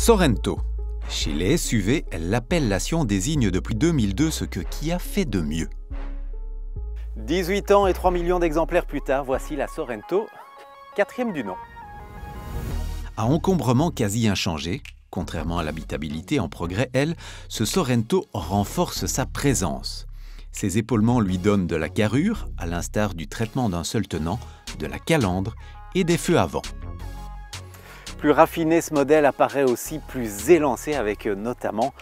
Sorento. Chez les SUV, l'appellation désigne depuis 2002 ce que Kia fait de mieux. 18 ans et 3 millions d'exemplaires plus tard, voici la Sorento, 4e du nom. À encombrement quasi inchangé, contrairement à l'habitabilité en progrès, ce Sorento renforce sa présence. Ses épaulements lui donnent de la carrure, à l'instar du traitement d'un seul tenant, de la calandre et des feux avant. Plus raffiné, ce modèle apparaît aussi plus élancé avec notamment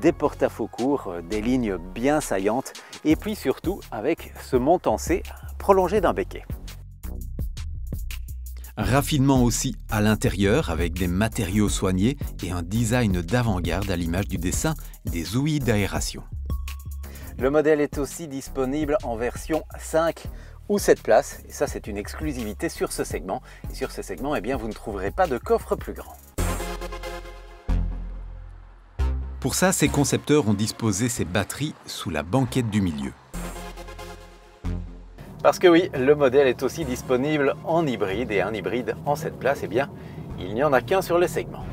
des porte-à-faux courts, des lignes bien saillantes et puis surtout avec ce montant C prolongé d'un béquet. Raffinement aussi à l'intérieur avec des matériaux soignés et un design d'avant-garde à l'image du dessin des ouïes d'aération. Le modèle est aussi disponible en version 5 ou 7 places et ça c'est une exclusivité sur ce segment. Et sur ce segment, eh bien, vous ne trouverez pas de coffre plus grand. Pour ça, ces concepteurs ont disposé ces batteries sous la banquette du milieu. Parce que oui, le modèle est aussi disponible en hybride et un hybride en 7 places, eh bien, il n'y en a qu'un sur le segment.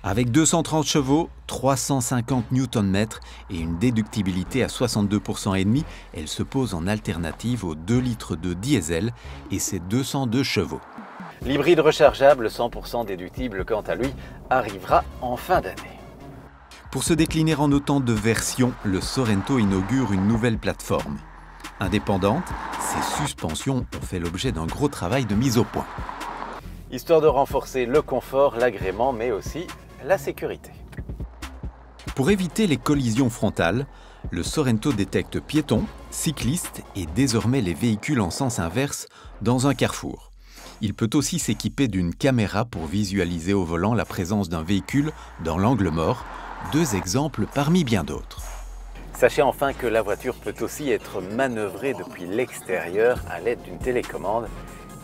Avec 230 chevaux, 350 Nm et une déductibilité à 62,5%, elle se pose en alternative aux 2 litres de diesel et ses 202 chevaux. L'hybride rechargeable 100% déductible, quant à lui, arrivera en fin d'année. Pour se décliner en autant de versions, le Sorento inaugure une nouvelle plateforme. Indépendante, ses suspensions ont fait l'objet d'un gros travail de mise au point. Histoire de renforcer le confort, l'agrément, mais aussi la sécurité. Pour éviter les collisions frontales, le Sorento détecte piétons, cyclistes et désormais les véhicules en sens inverse dans un carrefour. Il peut aussi s'équiper d'une caméra pour visualiser au volant la présence d'un véhicule dans l'angle mort, 2 exemples parmi bien d'autres. Sachez enfin que la voiture peut aussi être manœuvrée depuis l'extérieur à l'aide d'une télécommande.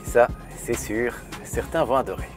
Et ça, c'est sûr, certains vont adorer.